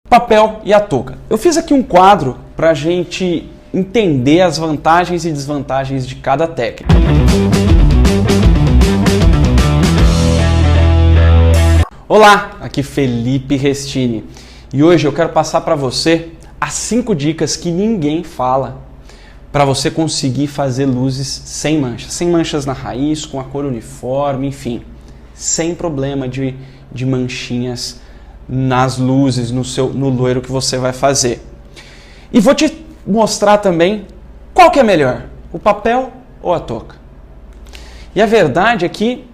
Papel e a touca. Eu fiz aqui um quadro para a gente entender as vantagens e desvantagens de cada técnica. Olá, aqui Felipe Restini e hoje eu quero passar para você as 5 dicas que ninguém fala para você conseguir fazer luzes sem manchas na raiz, com a cor uniforme, enfim, sem problema de manchinhas nas luzes, no loiro que você vai fazer. E vou te mostrar também qual que é melhor, o papel ou a touca. E a verdade é que,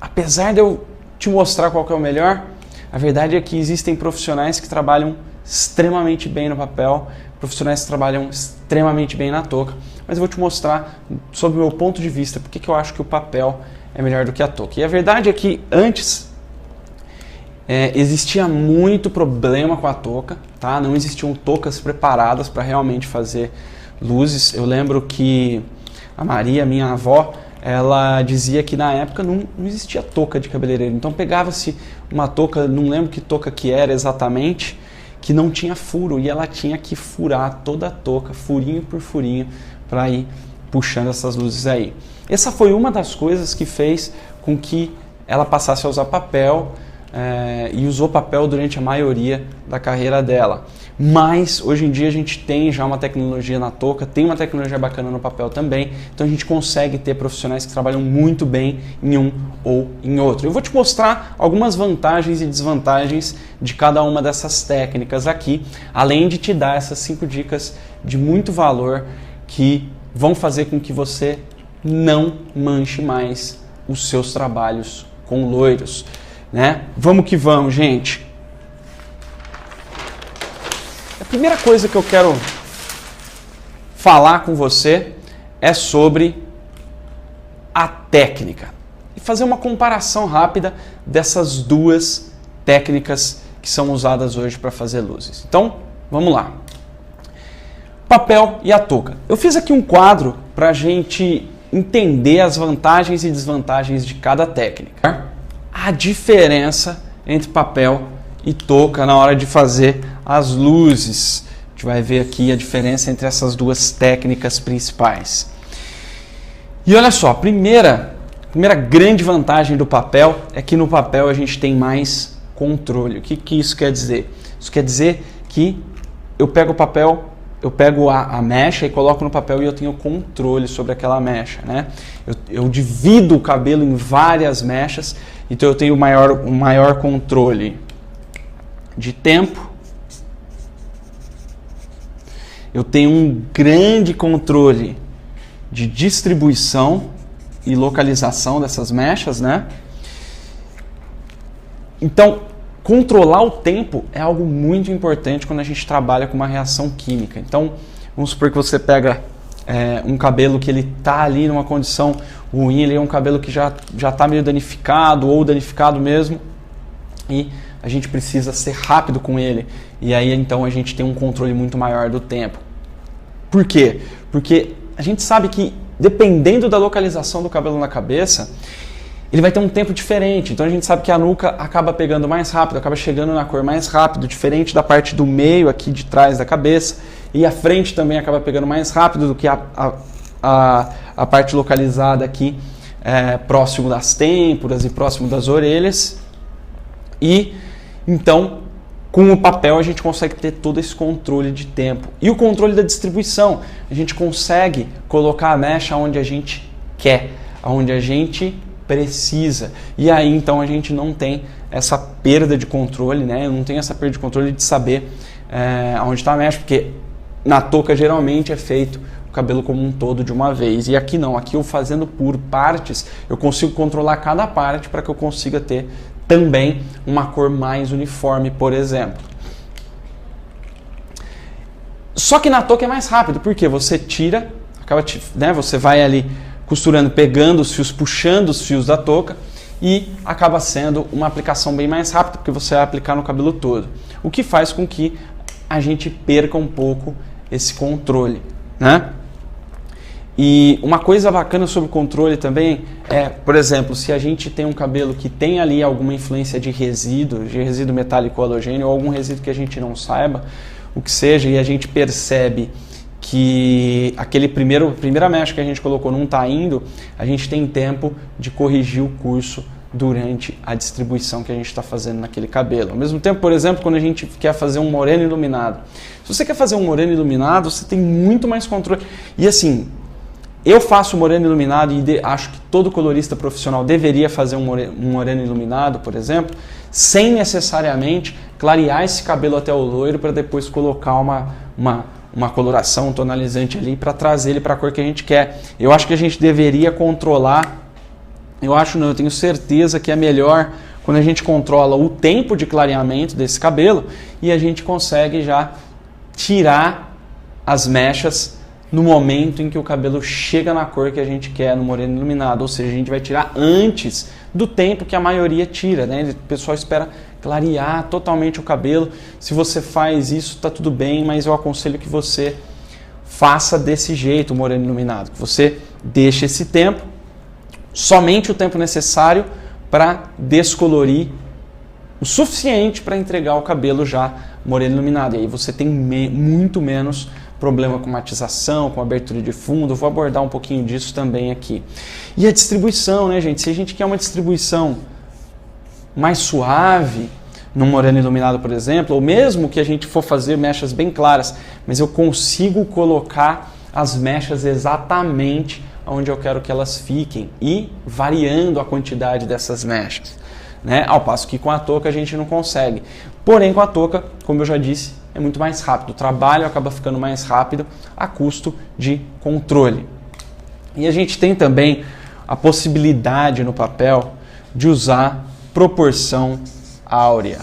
apesar de eu te mostrar qual que é o melhor, a verdade é que existem profissionais que trabalham extremamente bem no papel, profissionais que trabalham extremamente bem na touca, mas eu vou te mostrar, sob o meu ponto de vista, porque que eu acho que o papel é melhor do que a touca. E a verdade é que antes existia muito problema com a touca, tá? Não existiam toucas preparadas para realmente fazer luzes. Eu lembro que a Maria, minha avó, ela dizia que na época não existia touca de cabeleireiro. Então pegava-se uma touca, não lembro que touca que era exatamente, que não tinha furo e ela tinha que furar toda a touca, furinho por furinho, para ir puxando essas luzes aí. Essa foi uma das coisas que fez com que ela passasse a usar papel e usou papel durante a maioria da carreira dela. Mas hoje em dia a gente tem já uma tecnologia na touca, tem uma tecnologia bacana no papel também, então a gente consegue ter profissionais que trabalham muito bem em um ou em outro. Eu vou te mostrar algumas vantagens e desvantagens de cada uma dessas técnicas aqui, além de te dar essas 5 dicas de muito valor que vão fazer com que você não manche mais os seus trabalhos com loiros, né? Vamos que vamos, gente! A primeira coisa que eu quero falar com você é sobre a técnica e fazer uma comparação rápida dessas duas técnicas que são usadas hoje para fazer luzes. Então, vamos lá. Papel e a touca. Eu fiz aqui um quadro para a gente entender as vantagens e desvantagens de cada técnica. A diferença entre papel e touca na hora de fazer as luzes. A gente vai ver aqui a diferença entre essas duas técnicas principais. E olha só, a primeira grande vantagem do papel é que no papel a gente tem mais controle. O que isso quer dizer? Isso quer dizer que eu pego o papel, eu pego a mecha e coloco no papel e eu tenho controle sobre aquela mecha, né? Eu divido o cabelo em várias mechas, então eu tenho um maior controle de tempo, eu tenho um grande controle de distribuição e localização dessas mechas, né? Então, controlar o tempo é algo muito importante quando a gente trabalha com uma reação química. Então, vamos supor que você pega um cabelo que ele está ali numa condição ruim, ele é um cabelo que já está meio danificado ou danificado mesmo, e a gente precisa ser rápido com ele. E aí, então, a gente tem um controle muito maior do tempo. Por quê? Porque a gente sabe que, dependendo da localização do cabelo na cabeça, ele vai ter um tempo diferente. Então a gente sabe que a nuca acaba pegando mais rápido, acaba chegando na cor mais rápido, diferente da parte do meio aqui de trás da cabeça. E a frente também acaba pegando mais rápido do que a parte localizada aqui próximo das têmporas e próximo das orelhas. E então, com o papel a gente consegue ter todo esse controle de tempo. E o controle da distribuição. A gente consegue colocar a mecha onde a gente quer, onde a gente precisa. E aí então a gente não tem essa perda de controle, né? Eu não tenho essa perda de controle de saber onde está a mecha, porque na touca geralmente é feito o cabelo como um todo de uma vez. E aqui não, aqui eu fazendo por partes, eu consigo controlar cada parte para que eu consiga ter também uma cor mais uniforme, por exemplo. Só que na touca é mais rápido, porque você tira, você vai ali costurando, pegando os fios, puxando os fios da touca e acaba sendo uma aplicação bem mais rápida, porque você vai aplicar no cabelo todo. O que faz com que a gente perca um pouco esse controle, né? E uma coisa bacana sobre o controle também é, por exemplo, se a gente tem um cabelo que tem ali alguma influência de resíduo metálico halogênio ou algum resíduo que a gente não saiba, o que seja, e a gente percebe que aquele primeira mecha que a gente colocou não está indo, a gente tem tempo de corrigir o curso durante a distribuição que a gente está fazendo naquele cabelo. Ao mesmo tempo, por exemplo, quando a gente quer fazer um moreno iluminado. Se você quer fazer um moreno iluminado, você tem muito mais controle. E assim, eu faço moreno iluminado e acho que todo colorista profissional deveria fazer um moreno iluminado, por exemplo, sem necessariamente clarear esse cabelo até o loiro para depois colocar uma coloração, um tonalizante ali para trazer ele para a cor que a gente quer. Eu acho que a gente deveria controlar, eu tenho certeza que é melhor quando a gente controla o tempo de clareamento desse cabelo e a gente consegue já tirar as mechas no momento em que o cabelo chega na cor que a gente quer no moreno iluminado, ou seja, a gente vai tirar antes do tempo que a maioria tira, né? O pessoal espera clarear totalmente o cabelo. Se você faz isso, tá tudo bem, mas eu aconselho que você faça desse jeito o moreno iluminado, que você deixe esse tempo, somente o tempo necessário para descolorir o suficiente para entregar o cabelo já moreno iluminado. E aí você tem muito menos problema com matização, com abertura de fundo. Eu vou abordar um pouquinho disso também aqui. E a distribuição, né, gente? Se a gente quer uma distribuição mais suave, no moreno iluminado, por exemplo, ou mesmo que a gente for fazer mechas bem claras, mas eu consigo colocar as mechas exatamente onde eu quero que elas fiquem e variando a quantidade dessas mechas, né? Ao passo que com a touca a gente não consegue. Porém, com a touca, como eu já disse, é muito mais rápido. O trabalho acaba ficando mais rápido a custo de controle. E a gente tem também a possibilidade no papel de usar proporção áurea.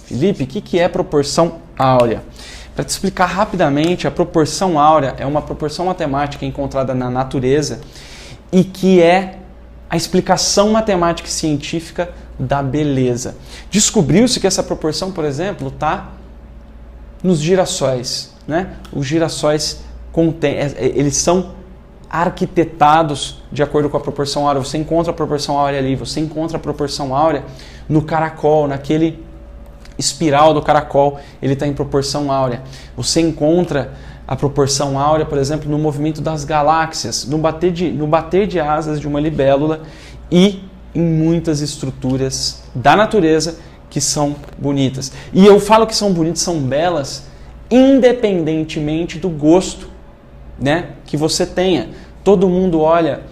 Felipe, o que é proporção áurea? Para te explicar rapidamente, a proporção áurea é uma proporção matemática encontrada na natureza e que é a explicação matemática e científica da beleza. Descobriu-se que essa proporção, por exemplo, está nos girassóis, né? Os girassóis eles são arquitetados de acordo com a proporção áurea. Você encontra a proporção áurea ali, você encontra a proporção áurea no caracol, naquele espiral do caracol, ele está em proporção áurea. Você encontra a proporção áurea, por exemplo, no movimento das galáxias, no bater de asas de uma libélula e em muitas estruturas da natureza que são bonitas. E eu falo que são bonitas, são belas, independentemente do gosto, né, que você tenha. Todo mundo olha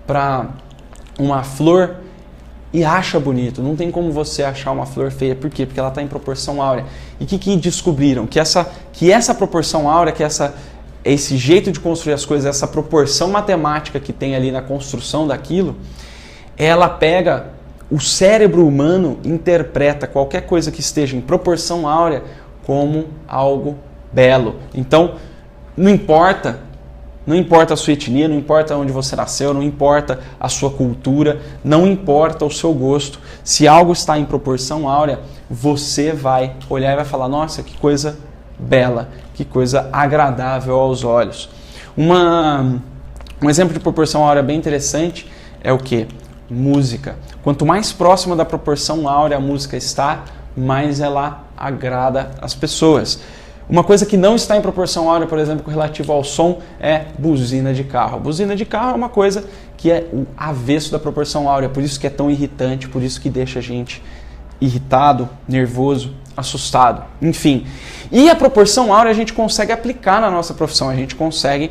para uma flor e acha bonito. Não tem como você achar uma flor feia. Por quê? Porque ela está em proporção áurea. E o que descobriram? Que essa proporção áurea, esse jeito de construir as coisas, essa proporção matemática que tem ali na construção daquilo, ela pega, o cérebro humano interpreta qualquer coisa que esteja em proporção áurea como algo belo. Então, não importa a sua etnia, não importa onde você nasceu, não importa a sua cultura, não importa o seu gosto. Se algo está em proporção áurea, você vai olhar e vai falar, nossa, que coisa bela, que coisa agradável aos olhos. Um exemplo de proporção áurea bem interessante é o quê? Música. Quanto mais próxima da proporção áurea a música está, mais ela agrada as pessoas. Uma coisa que não está em proporção áurea, por exemplo, com relativo ao som, é buzina de carro. Buzina de carro é uma coisa que é o avesso da proporção áurea, por isso que é tão irritante, por isso que deixa a gente irritado, nervoso, assustado, enfim. E a proporção áurea a gente consegue aplicar na nossa profissão, a gente consegue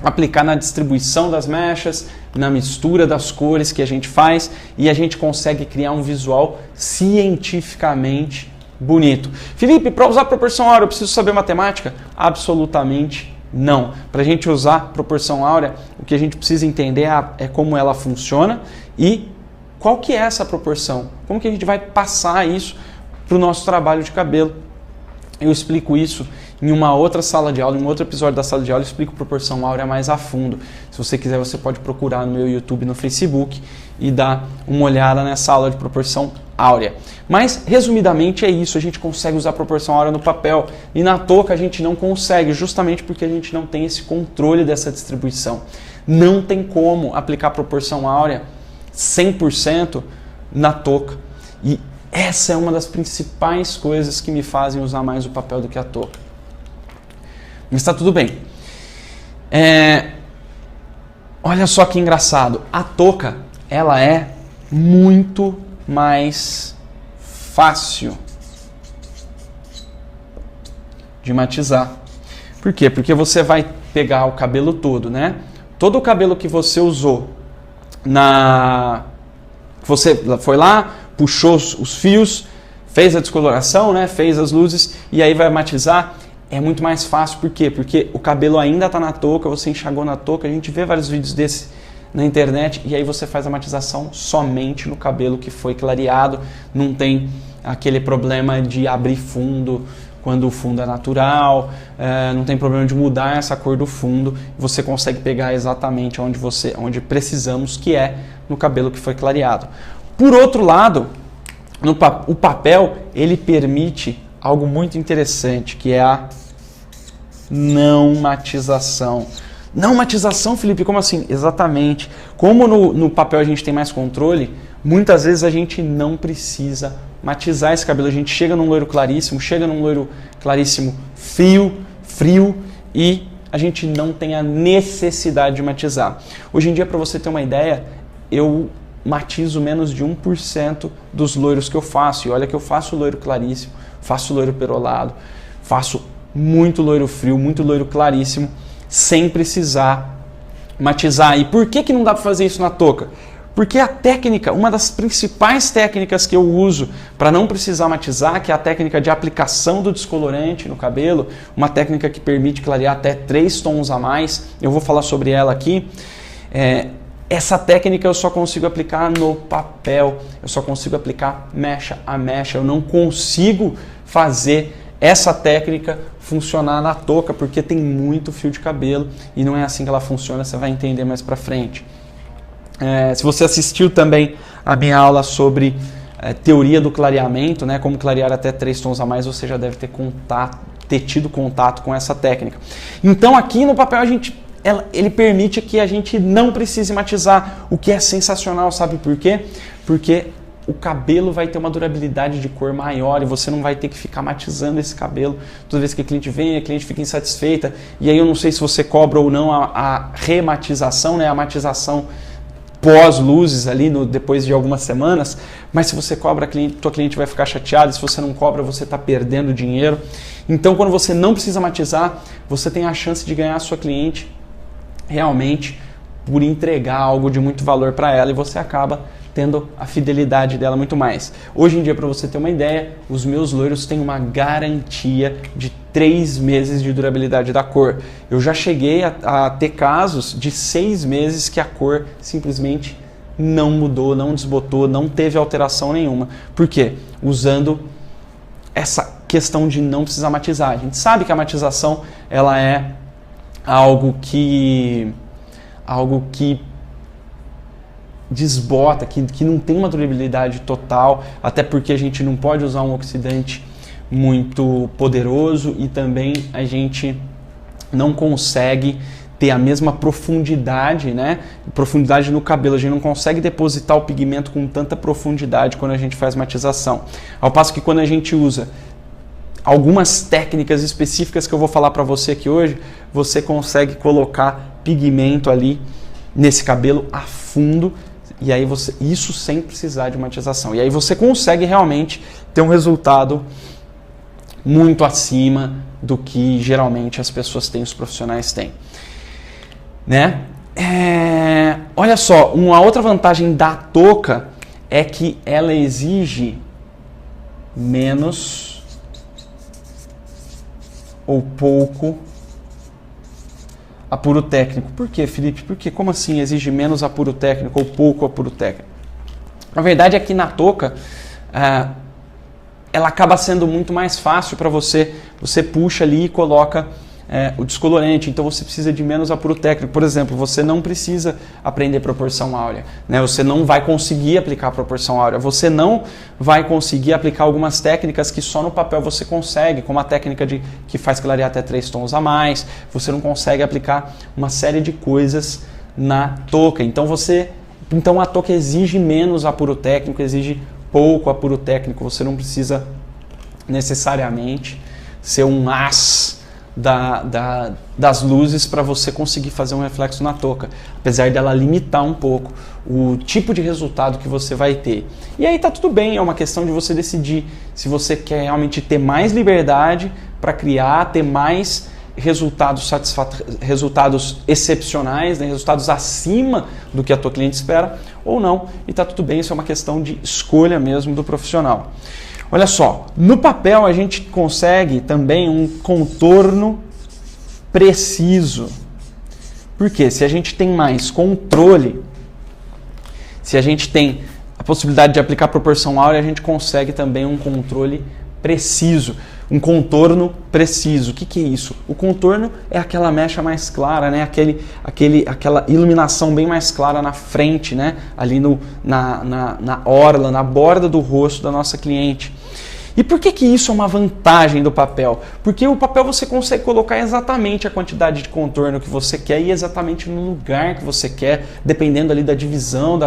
aplicar na distribuição das mechas, na mistura das cores que a gente faz e a gente consegue criar um visual cientificamente bonito. Felipe, para usar proporção áurea eu preciso saber matemática? Absolutamente não. Para a gente usar proporção áurea, o que a gente precisa entender é como ela funciona e qual que é essa proporção. Como que a gente vai passar isso para o nosso trabalho de cabelo. Eu explico isso em uma outra sala de aula, em um outro episódio da sala de aula, eu explico proporção áurea mais a fundo. Se você quiser, você pode procurar no meu YouTube, no Facebook e dar uma olhada nessa aula de proporção áurea. Mas, resumidamente, é isso. A gente consegue usar proporção áurea no papel. E na touca a gente não consegue, justamente porque a gente não tem esse controle dessa distribuição. Não tem como aplicar proporção áurea 100% na touca. E essa é uma das principais coisas que me fazem usar mais o papel do que a touca. Mas está tudo bem. Olha só que engraçado. A touca, ela é muito mais fácil de matizar. Por quê? Porque você vai pegar o cabelo todo, né? Todo o cabelo que você usou você foi lá, puxou os fios, fez a descoloração, né? Fez as luzes e aí vai matizar. É muito mais fácil. Por quê? Porque o cabelo ainda está na touca, você enxagou na touca. A gente vê vários vídeos desse na internet e aí você faz a matização somente no cabelo que foi clareado. Não tem aquele problema de abrir fundo quando o fundo é natural, não tem problema de mudar essa cor do fundo. Você consegue pegar exatamente onde precisamos, que é no cabelo que foi clareado. Por outro lado, o papel ele permite algo muito interessante, que é a não matização. Não matização, Felipe, como assim? Exatamente. Como no papel a gente tem mais controle, muitas vezes a gente não precisa matizar esse cabelo. A gente chega num loiro claríssimo, frio e a gente não tem a necessidade de matizar. Hoje em dia, para você ter uma ideia, eu matizo menos de 1% dos loiros que eu faço. E olha que eu faço loiro claríssimo, faço loiro perolado, faço muito loiro frio, muito loiro claríssimo, sem precisar matizar. E por que não dá para fazer isso na touca? Porque a técnica, uma das principais técnicas que eu uso para não precisar matizar, que é a técnica de aplicação do descolorante no cabelo, uma técnica que permite clarear até 3 tons a mais, eu vou falar sobre ela aqui. Essa técnica eu só consigo aplicar no papel, eu só consigo aplicar mecha a mecha, eu não consigo fazer essa técnica funcionar na touca, porque tem muito fio de cabelo e não é assim que ela funciona, você vai entender mais pra frente. Se você assistiu também a minha aula sobre teoria do clareamento, né, como clarear até 3 tons a mais, você já deve ter tido contato com essa técnica. Então aqui no papel ele permite que a gente não precise matizar, o que é sensacional, sabe por quê? Porque o cabelo vai ter uma durabilidade de cor maior e você não vai ter que ficar matizando esse cabelo toda vez que a cliente vem, a cliente fica insatisfeita, e aí eu não sei se você cobra ou não a rematização, né, a matização pós-luzes ali depois de algumas semanas, mas se você cobra, tua cliente vai ficar chateada, se você não cobra, você está perdendo dinheiro. Então, quando você não precisa matizar, você tem a chance de ganhar a sua cliente realmente por entregar algo de muito valor para ela e você acaba tendo a fidelidade dela muito mais. Hoje em dia, para você ter uma ideia, os meus loiros têm uma garantia de 3 meses de durabilidade da cor. Eu já cheguei a ter casos de 6 meses que a cor simplesmente não mudou, não desbotou, não teve alteração nenhuma. Por quê? Usando essa questão de não precisar matizar. A gente sabe que a matização ela é algo que desbota, que não tem uma durabilidade total, até porque a gente não pode usar um oxidante muito poderoso e também a gente não consegue ter a mesma profundidade, né? Profundidade no cabelo, a gente não consegue depositar o pigmento com tanta profundidade quando a gente faz matização. Ao passo que quando a gente usa algumas técnicas específicas que eu vou falar para você aqui hoje, você consegue colocar pigmento ali nesse cabelo a fundo, e aí isso sem precisar de matização. E aí você consegue realmente ter um resultado muito acima do que geralmente as pessoas têm, os profissionais têm. Né? Olha só, uma outra vantagem da touca é que ela exige menos ou pouco apuro técnico. Por quê, Felipe? Porque como assim exige menos apuro técnico ou pouco apuro técnico? A verdade é que na touca ela acaba sendo muito mais fácil para você. Você puxa ali e coloca o descolorante, então você precisa de menos apuro técnico. Por exemplo, você não precisa aprender proporção áurea, né? Você não vai conseguir aplicar proporção áurea, você não vai conseguir aplicar algumas técnicas que só no papel você consegue, como a técnica que faz clarear até 3 tons a mais, você não consegue aplicar uma série de coisas na touca. Então a touca exige menos apuro técnico, exige pouco apuro técnico, você não precisa necessariamente ser um as das luzes para você conseguir fazer um reflexo na touca, apesar dela limitar um pouco o tipo de resultado que você vai ter. E aí tá tudo bem, é uma questão de você decidir se você quer realmente ter mais liberdade para criar, ter mais resultados excepcionais, né, resultados acima do que a tua cliente espera ou não, e tá tudo bem, isso é uma questão de escolha mesmo do profissional. Olha só, no papel a gente consegue também um contorno preciso. Porque se a gente tem mais controle, se a gente tem a possibilidade de aplicar proporção áurea, a gente consegue também um controle preciso, um contorno preciso. O que é isso? O contorno é aquela mecha mais clara, né? Aquela iluminação bem mais clara na frente, né? Ali na orla, na borda do rosto da nossa cliente. E por que isso é uma vantagem do papel? Porque o papel você consegue colocar exatamente a quantidade de contorno que você quer e exatamente no lugar que você quer, dependendo ali da divisão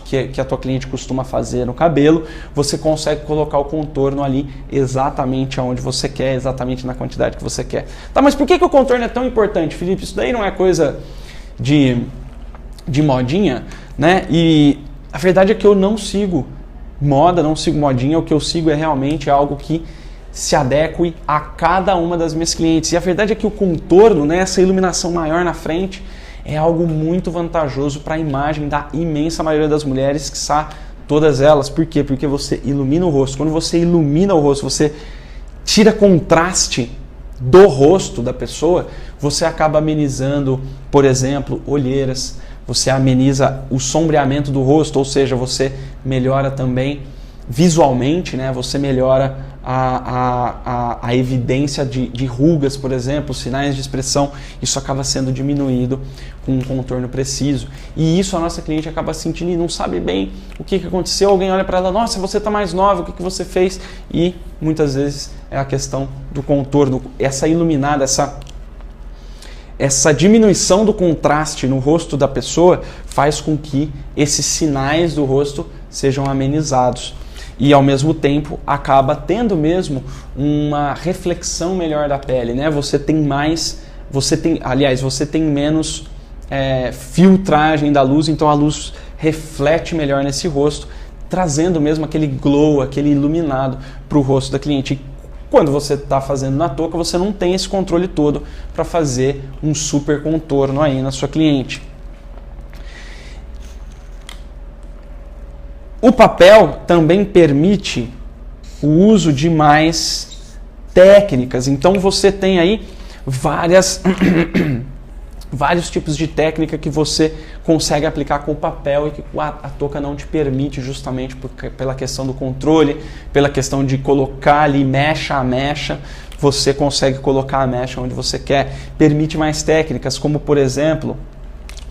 que a tua cliente costuma fazer no cabelo, você consegue colocar o contorno ali exatamente aonde você quer, exatamente na quantidade que você quer. Tá, mas por que o contorno é tão importante, Felipe? Isso daí não é coisa de modinha, né? E a verdade é que eu não sigo moda, não sigo modinha, o que eu sigo é realmente algo que se adeque a cada uma das minhas clientes. E a verdade é que o contorno, né, essa iluminação maior na frente, é algo muito vantajoso para a imagem da imensa maioria das mulheres, que está todas elas. Por quê? Porque você ilumina o rosto. Quando você ilumina o rosto, você tira contraste do rosto da pessoa, você acaba amenizando, por exemplo, olheiras, você ameniza o sombreamento do rosto, ou seja, você melhora também visualmente, né? Você melhora a evidência de rugas, por exemplo, sinais de expressão. Isso acaba sendo diminuído com um contorno preciso. E isso a nossa cliente acaba sentindo e não sabe bem o que aconteceu. Alguém olha para ela, nossa, você está mais nova, o que você fez? E muitas vezes é a questão do contorno, essa iluminada, essa diminuição do contraste no rosto da pessoa faz com que esses sinais do rosto sejam amenizados. E ao mesmo tempo acaba tendo mesmo uma reflexão melhor da pele, né? Você tem menos filtragem da luz, então a luz reflete melhor nesse rosto, trazendo mesmo aquele glow, aquele iluminado para o rosto da cliente. Quando você está fazendo na touca, você não tem esse controle todo para fazer um super contorno aí na sua cliente. O papel também permite o uso de mais técnicas. Então você tem aí vários tipos de técnica que você consegue aplicar com o papel e que a touca não te permite, justamente pela questão do controle, pela questão de colocar ali mecha a mecha, você consegue colocar a mecha onde você quer. Permite mais técnicas, como por exemplo,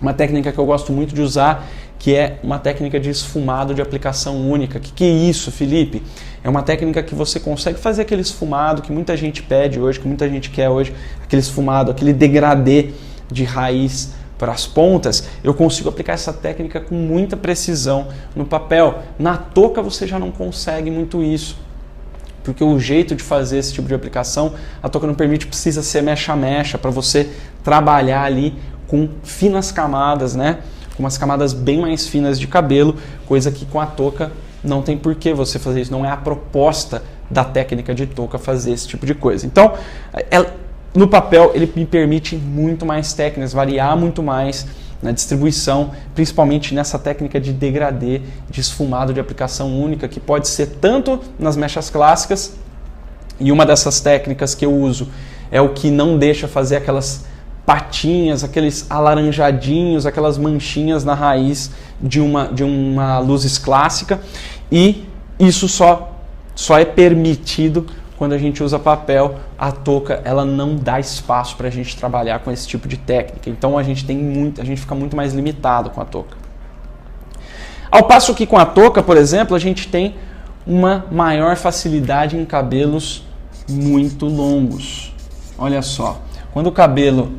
uma técnica que eu gosto muito de usar, que é uma técnica de esfumado de aplicação única. O que é isso, Felipe? É uma técnica que você consegue fazer aquele esfumado que muita gente pede hoje, que muita gente quer hoje, aquele esfumado, aquele degradê de raiz para as pontas. Eu consigo aplicar essa técnica com muita precisão no papel. Na touca você já não consegue muito isso, porque o jeito de fazer esse tipo de aplicação, a touca não permite, precisa ser mecha a mecha, para você trabalhar ali com finas camadas, né? Com umas camadas bem mais finas de cabelo, coisa que com a touca não tem por que você fazer isso, não é a proposta da técnica de touca fazer esse tipo de coisa. Então, no papel ele me permite muito mais técnicas, variar muito mais na distribuição, principalmente nessa técnica de degradê, de esfumado de aplicação única, que pode ser tanto nas mechas clássicas, e uma dessas técnicas que eu uso é o que não deixa fazer aquelas patinhas, aqueles alaranjadinhos, aquelas manchinhas na raiz de uma luzes clássica, e isso só é permitido quando a gente usa papel, a touca ela não dá espaço para a gente trabalhar com esse tipo de técnica. Então a gente fica muito mais limitado com a touca. Ao passo que com a touca, por exemplo, a gente tem uma maior facilidade em cabelos muito longos. Olha só, quando o cabelo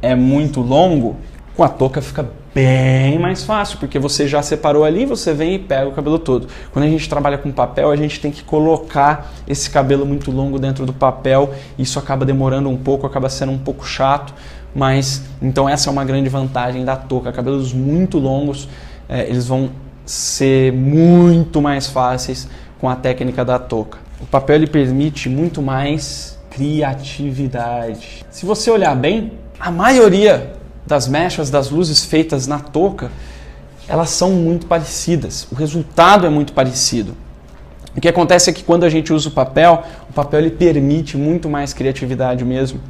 é muito longo, com a touca fica bem mais fácil, porque você já separou ali, você vem e pega o cabelo todo. Quando a gente trabalha com papel, a gente tem que colocar esse cabelo muito longo dentro do papel, isso acaba demorando um pouco, acaba sendo um pouco chato, mas então essa é uma grande vantagem da touca. Cabelos muito longos, eles vão ser muito mais fáceis com a técnica da touca. O papel ele permite muito mais criatividade. Se você olhar bem, a maioria das mechas, das luzes feitas na touca, elas são muito parecidas. O resultado é muito parecido. O que acontece é que quando a gente usa o papel ele permite muito mais criatividade mesmo.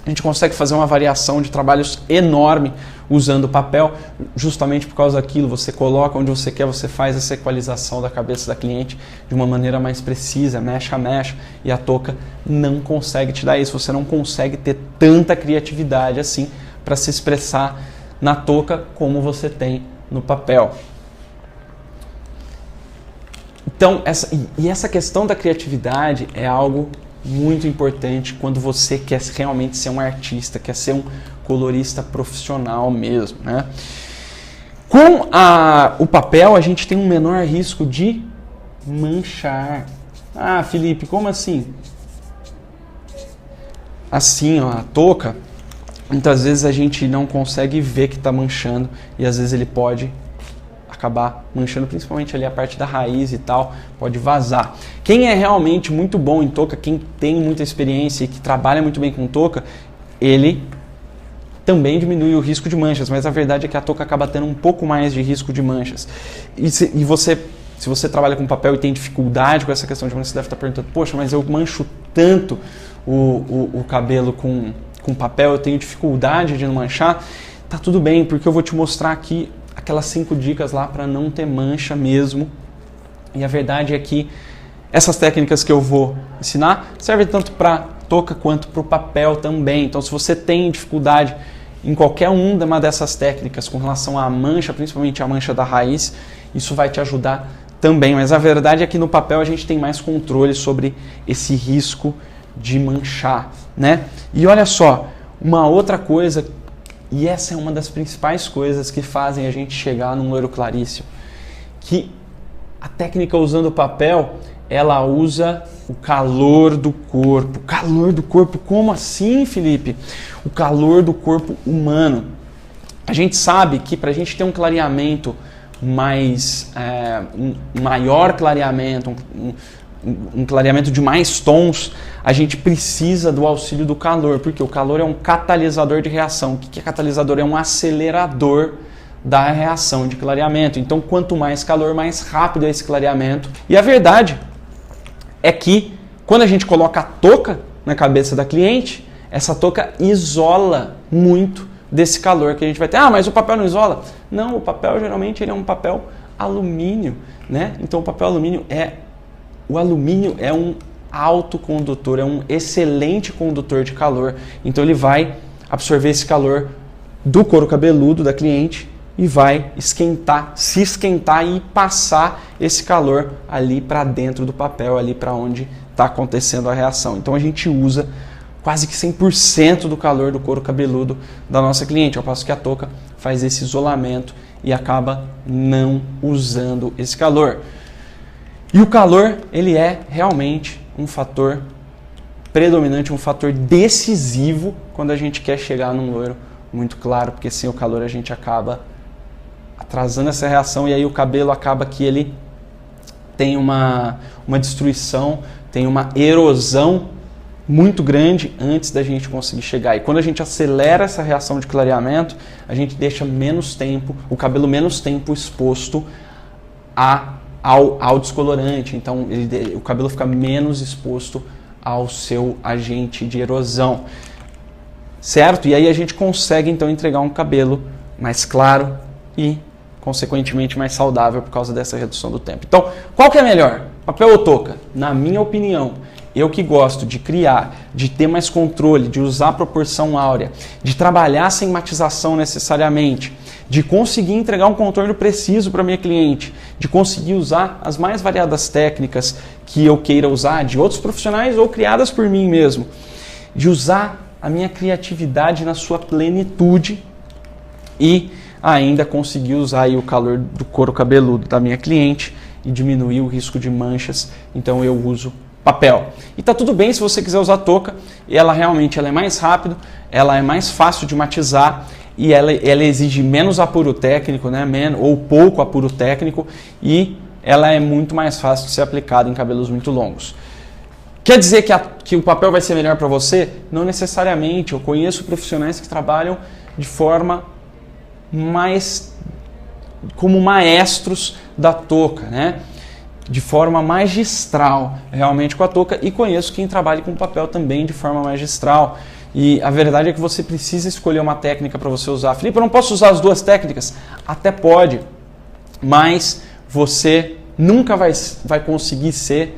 A gente consegue fazer uma variação de trabalhos enorme usando o papel, justamente por causa daquilo. Você coloca onde você quer, você faz essa equalização da cabeça da cliente de uma maneira mais precisa, mecha a mecha, e a touca não consegue te dar isso. Você não consegue ter tanta criatividade assim para se expressar na touca como você tem no papel. Então, essa questão da criatividade é algo muito importante quando você quer realmente ser um artista, quer ser um colorista profissional mesmo, né? Com o papel, a gente tem um menor risco de manchar. Ah, Felipe, como assim? Assim, ó, a touca, muitas vezes a gente não consegue ver que está manchando e às vezes ele pode acabar manchando, principalmente ali a parte da raiz e tal, pode vazar. Quem é realmente muito bom em touca, quem tem muita experiência e que trabalha muito bem com touca, ele também diminui o risco de manchas, mas a verdade é que a touca acaba tendo um pouco mais de risco de manchas. Se você trabalha com papel e tem dificuldade com essa questão de manchas, você deve estar perguntando, poxa, mas eu mancho tanto o cabelo com papel, eu tenho dificuldade de não manchar. Tá tudo bem, porque eu vou te mostrar aqui aquelas 5 dicas lá para não ter mancha mesmo. E a verdade é que essas técnicas que eu vou ensinar servem tanto para touca quanto para o papel também. Então, se você tem dificuldade em qualquer uma dessas técnicas com relação à mancha, principalmente a mancha da raiz, isso vai te ajudar também. Mas a verdade é que no papel a gente tem mais controle sobre esse risco de manchar, né? E olha só, uma outra coisa, e essa é uma das principais coisas que fazem a gente chegar num loiro claríssimo, que a técnica usando o papel, ela usa o calor do corpo. Calor do corpo, como assim, Felipe? O calor do corpo humano. A gente sabe que para a gente ter um clareamento maior clareamento, um clareamento de mais tons, a gente precisa do auxílio do calor, porque o calor é um catalisador de reação. O que é catalisador? É um acelerador da reação de clareamento. Então, quanto mais calor, mais rápido é esse clareamento. E a verdade é que quando a gente coloca a touca na cabeça da cliente, essa touca isola muito desse calor que a gente vai ter. Ah, mas o papel não isola? Não, o papel geralmente ele é um papel alumínio, né? Então o alumínio é um autocondutor, é um excelente condutor de calor. Então ele vai absorver esse calor do couro cabeludo da cliente e vai se esquentar e passar esse calor ali para dentro do papel, ali para onde está acontecendo a reação. Então a gente usa quase que 100% do calor do couro cabeludo da nossa cliente, ao passo que a touca faz esse isolamento e acaba não usando esse calor. E o calor, ele é realmente um fator predominante, um fator decisivo quando a gente quer chegar num loiro muito claro, porque sem o calor a gente acaba atrasando essa reação e aí o cabelo acaba que ele tem uma destruição, tem uma erosão muito grande antes da gente conseguir chegar. E quando a gente acelera essa reação de clareamento, a gente deixa o cabelo menos tempo exposto ao descolorante. Então o cabelo fica menos exposto ao seu agente de erosão, certo? E aí a gente consegue então entregar um cabelo mais claro e consequentemente mais saudável por causa dessa redução do tempo. Então, qual que é melhor? Papel ou touca? Na minha opinião, Eu que gosto de criar, de ter mais controle, de usar a proporção áurea, de trabalhar sem matização necessariamente, de conseguir entregar um contorno preciso para minha cliente, de conseguir usar as mais variadas técnicas que eu queira usar de outros profissionais ou criadas por mim mesmo, de usar a minha criatividade na sua plenitude e ainda conseguir usar aí o calor do couro cabeludo da minha cliente e diminuir o risco de manchas. Então eu uso papel. E tá tudo bem se você quiser usar touca, ela realmente é mais rápida, ela é mais fácil de matizar e ela exige menos apuro técnico, né? Ou pouco apuro técnico, e ela é muito mais fácil de ser aplicada em cabelos muito longos. Quer dizer que o papel vai ser melhor para você? Não necessariamente. Eu conheço profissionais que trabalham de forma mais como maestros da touca, né? De forma magistral, realmente com a touca, e conheço quem trabalha com papel também de forma magistral. E a verdade é que você precisa escolher uma técnica para você usar. Felipe, eu não posso usar as duas técnicas? Até pode, mas você nunca vai conseguir ser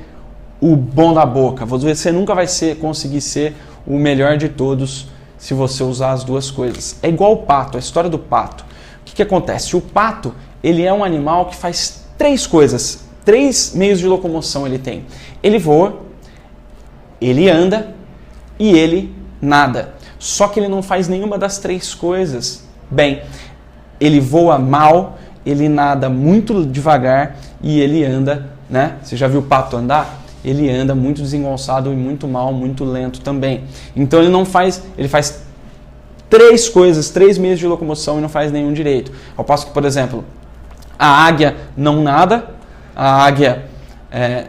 o bom da boca. Você nunca vai conseguir ser o melhor de todos se você usar as duas coisas. É igual o pato, a história do pato. O que acontece? O pato, ele é um animal que faz 3 coisas. 3 meios de locomoção ele tem. Ele voa, ele anda e ele nada. Só que ele não faz nenhuma das 3 coisas bem. Ele voa mal, ele nada muito devagar e ele anda, né? Você já viu o pato andar? Ele anda muito desengonçado e muito mal, muito lento também. Então ele faz 3 coisas, 3 meios de locomoção e não faz nenhum direito. Ao passo que, por exemplo, a águia não nada, a águia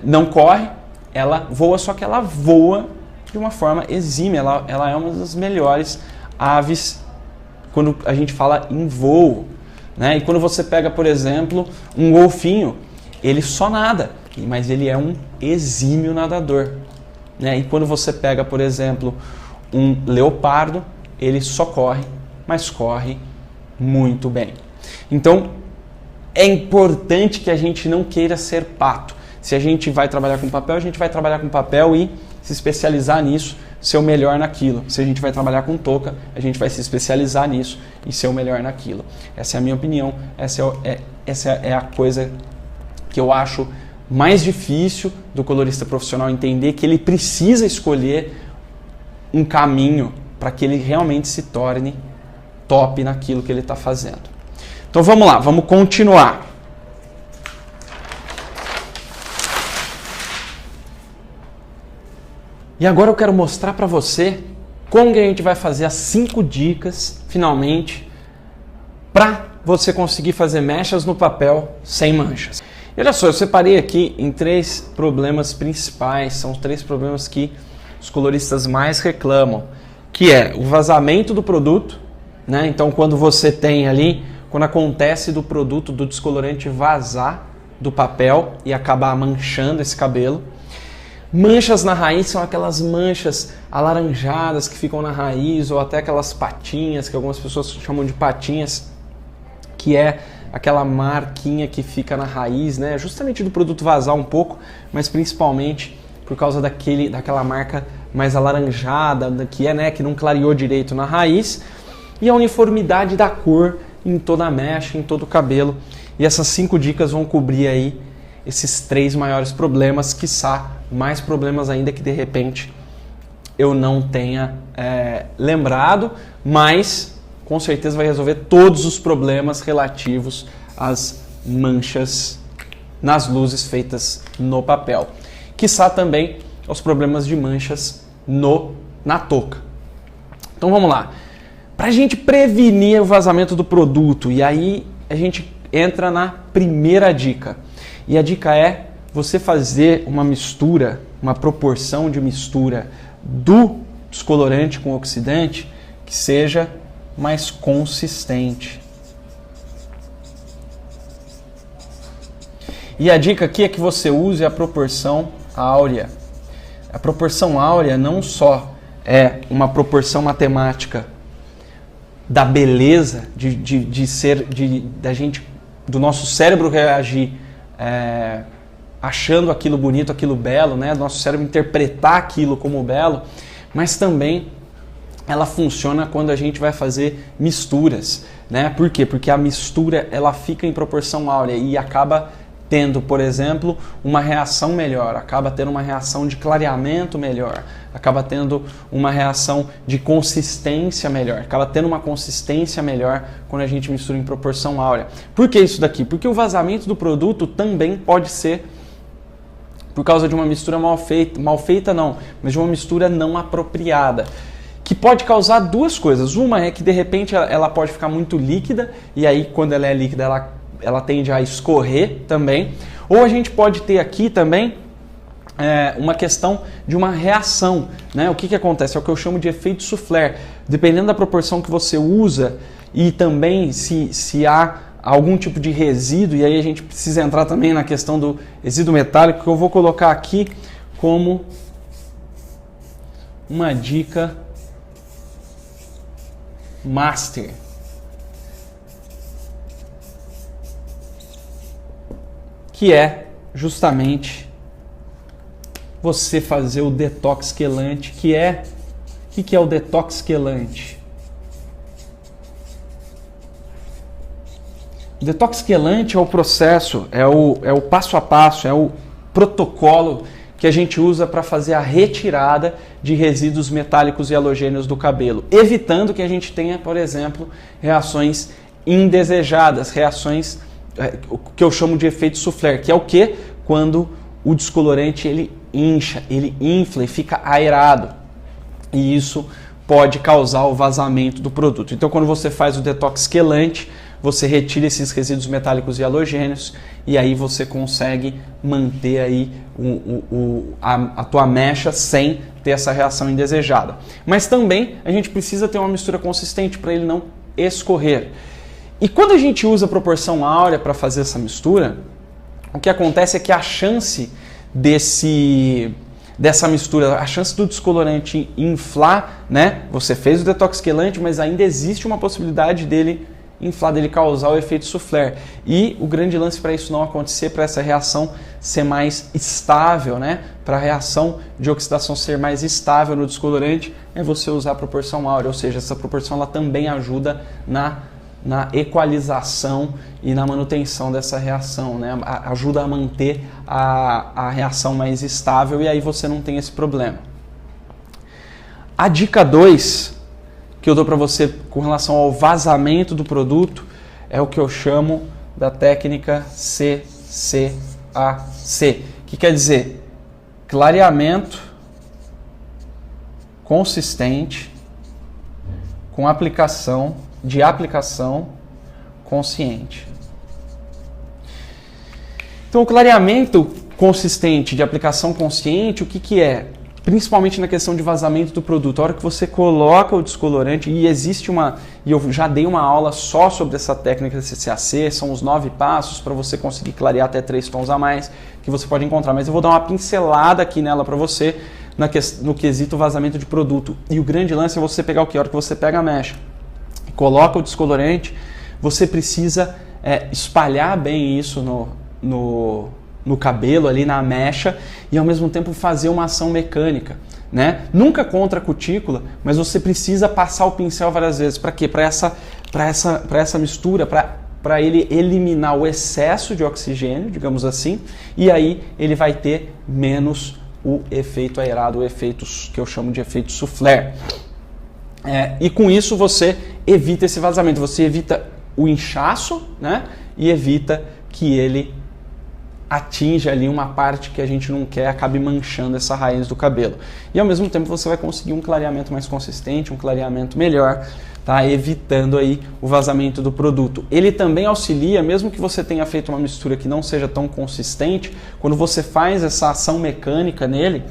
não corre, ela voa, só que ela voa de uma forma exímia, ela é uma das melhores aves quando a gente fala em voo, né? E quando você pega, por exemplo, um golfinho, ele só nada, mas ele é um exímio nadador, né? E quando você pega, por exemplo, um leopardo, ele só corre, mas corre muito bem. Então, é importante que a gente não queira ser pato. Se a gente vai trabalhar com papel, a gente vai trabalhar com papel e se especializar nisso, ser o melhor naquilo. Se a gente vai trabalhar com touca, a gente vai se especializar nisso e ser o melhor naquilo. Essa é a minha opinião, essa é a coisa que eu acho mais difícil do colorista profissional entender, que ele precisa escolher um caminho para que ele realmente se torne top naquilo que ele está fazendo. Então vamos lá, vamos continuar. E agora eu quero mostrar para você como que a gente vai fazer as 5 dicas, finalmente, para você conseguir fazer mechas no papel sem manchas. E olha só, eu separei aqui em 3 problemas principais, são 3 problemas que os coloristas mais reclamam, que é o vazamento do produto, né? Então quando você tem ali, quando acontece do produto, do descolorante vazar do papel e acabar manchando esse cabelo. Manchas na raiz são aquelas manchas alaranjadas que ficam na raiz, ou até aquelas patinhas, que algumas pessoas chamam de patinhas, que é aquela marquinha que fica na raiz, né? Justamente do produto vazar um pouco, mas principalmente por causa daquela marca mais alaranjada, que é, né, que não clareou direito na raiz, e a uniformidade da cor em toda a mecha, em todo o cabelo. E essas 5 dicas vão cobrir aí esses 3 maiores problemas, quiçá mais problemas ainda que de repente eu não tenha lembrado, mas com certeza vai resolver todos os problemas relativos às manchas nas luzes feitas no papel. Quiçá também os problemas de manchas na touca. Então vamos lá. Para a gente prevenir o vazamento do produto, e aí a gente entra na primeira dica. E a dica é você fazer uma mistura, uma proporção de mistura do descolorante com oxidante que seja mais consistente. E a dica aqui é que você use a proporção áurea. A proporção áurea não só é uma proporção matemática da beleza do nosso cérebro reagir achando aquilo bonito, aquilo belo, né? Nosso cérebro interpretar aquilo como belo, mas também ela funciona quando a gente vai fazer misturas, né? Por quê? Porque a mistura ela fica em proporção áurea e acaba tendo, por exemplo, uma reação melhor, acaba tendo uma reação de clareamento melhor, acaba tendo uma reação de consistência melhor, acaba tendo uma consistência melhor quando a gente mistura em proporção áurea. Por que isso daqui? Porque o vazamento do produto também pode ser por causa de uma mistura mal feita não, mas de uma mistura não apropriada, que pode causar duas coisas. Uma é que de repente ela pode ficar muito líquida, e aí quando ela é líquida ela tende a escorrer também. Ou a gente pode ter aqui também uma questão de uma reação, né? O que acontece? É o que eu chamo de efeito soufflé. Dependendo da proporção que você usa e também se há algum tipo de resíduo, e aí a gente precisa entrar também na questão do resíduo metálico, que eu vou colocar aqui como uma dica master. Que é justamente você fazer o detox quelante, o que é o detox quelante? O detox quelante é o processo, é o passo a passo, é o protocolo que a gente usa para fazer a retirada de resíduos metálicos e halogênios do cabelo, evitando que a gente tenha, por exemplo, reações indesejadas, reações que eu chamo de efeito soufflé, que é o que? Quando o descolorante ele incha, ele infla e fica aerado. E isso pode causar o vazamento do produto. Então, quando você faz o detox quelante, você retira esses resíduos metálicos e halogênios e aí você consegue manter aí a tua mecha sem ter essa reação indesejada. Mas também a gente precisa ter uma mistura consistente para ele não escorrer. E quando a gente usa proporção áurea para fazer essa mistura, o que acontece é que a chance dessa mistura, a chance do descolorante inflar, né? Você fez o detox quelante, mas ainda existe uma possibilidade dele inflar, dele causar o efeito soufflé. E o grande lance para isso não acontecer, para essa reação ser mais estável, né? Para a reação de oxidação ser mais estável no descolorante, é você usar a proporção áurea, ou seja, essa proporção ela também ajuda na equalização e na manutenção dessa reação, né? Ajuda a manter a reação mais estável e aí você não tem esse problema. A dica 2 que eu dou para você com relação ao vazamento do produto é o que eu chamo da técnica CCAC, que quer dizer clareamento consistente com aplicação consciente. Então, o clareamento consistente de aplicação consciente, o que é? Principalmente na questão de vazamento do produto. A hora que você coloca o descolorante, e eu já dei uma aula só sobre essa técnica de CCAC, são os 9 passos para você conseguir clarear até 3 tons a mais, que você pode encontrar, mas eu vou dar uma pincelada aqui nela para você, no quesito vazamento de produto. E o grande lance é você pegar o que? A hora que você pega a mecha, coloca o descolorante, você precisa espalhar bem isso no cabelo, ali na mecha, e ao mesmo tempo fazer uma ação mecânica, né? Nunca contra a cutícula, mas você precisa passar o pincel várias vezes. Para quê? Para essa mistura, para ele eliminar o excesso de oxigênio, digamos assim, e aí ele vai ter menos o efeito aerado, o efeito que eu chamo de efeito soufflé. E com isso você evita esse vazamento, você evita o inchaço, né? E evita que ele atinja ali uma parte que a gente não quer, acabe manchando essa raiz do cabelo. E ao mesmo tempo você vai conseguir um clareamento mais consistente, um clareamento melhor, tá? Evitando aí o vazamento do produto. Ele também auxilia, mesmo que você tenha feito uma mistura que não seja tão consistente, quando você faz essa ação mecânica nele,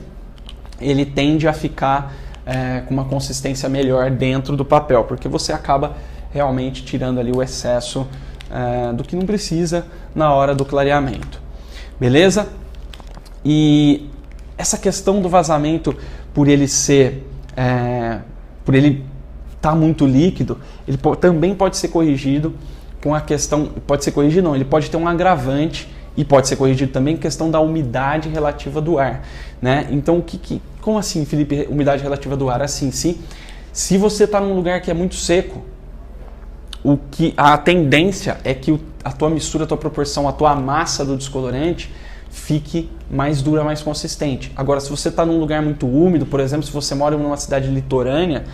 ele tende a ficar com uma consistência melhor dentro do papel, porque você acaba realmente tirando ali o excesso do que não precisa na hora do clareamento. Beleza? E essa questão do vazamento, por ele estar muito líquido, também pode ser corrigido com a questão, ele pode ter um agravante E pode ser corrigido também questão da umidade relativa do ar, né? Então, como assim, Felipe, umidade relativa do ar? Assim, se você está num lugar que é muito seco, a tendência é que a tua mistura, a tua proporção, a tua massa do descolorante fique mais dura, mais consistente. Agora, se você está num lugar muito úmido, por exemplo, se você mora numa cidade litorânea,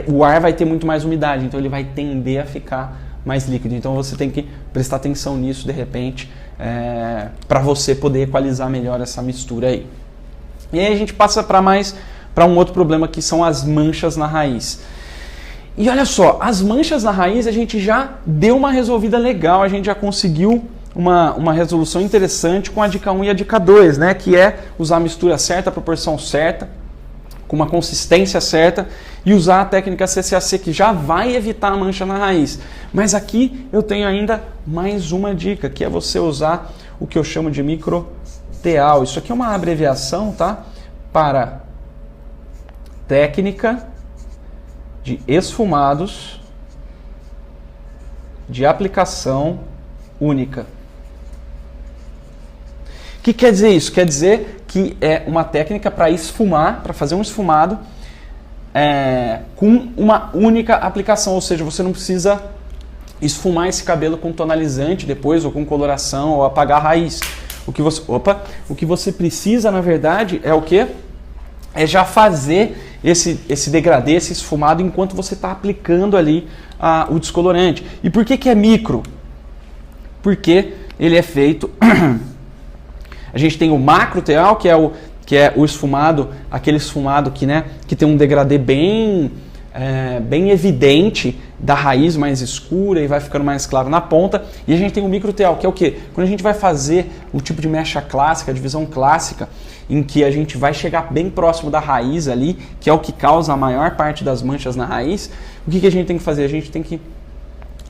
o ar vai ter muito mais umidade, então ele vai tender a ficar mais líquido. Então você tem que prestar atenção nisso de repente, para você poder equalizar melhor essa mistura aí. E aí a gente passa para um outro problema, que são as manchas na raiz. E olha só, as manchas na raiz a gente já deu uma resolvida legal, a gente já conseguiu uma resolução interessante com a dica 1 e a dica 2, né? Que é usar a mistura certa, a proporção certa, com uma consistência certa, e usar a técnica CCAC, que já vai evitar a mancha na raiz. Mas aqui eu tenho ainda mais uma dica, que é você usar o que eu chamo de microteal. Isso aqui é uma abreviação, tá? Para técnica de esfumados de aplicação única. O que quer dizer isso? Quer dizer que é uma técnica para esfumar, para fazer um esfumado com uma única aplicação, ou seja, você não precisa esfumar esse cabelo com tonalizante depois, ou com coloração, ou apagar a raiz. O que você precisa, na verdade, é o quê? É já fazer esse degradê, esse esfumado, enquanto você está aplicando ali o descolorante. E por que é micro? Porque ele é feito... A gente tem o macroteal, que é o esfumado, aquele esfumado que tem um degradê bem evidente da raiz mais escura e vai ficando mais claro na ponta. E a gente tem o microteal, que é o quê? Quando a gente vai fazer o tipo de mecha clássica, a divisão clássica, em que a gente vai chegar bem próximo da raiz ali, que é o que causa a maior parte das manchas na raiz, o que a gente tem que fazer? A gente tem que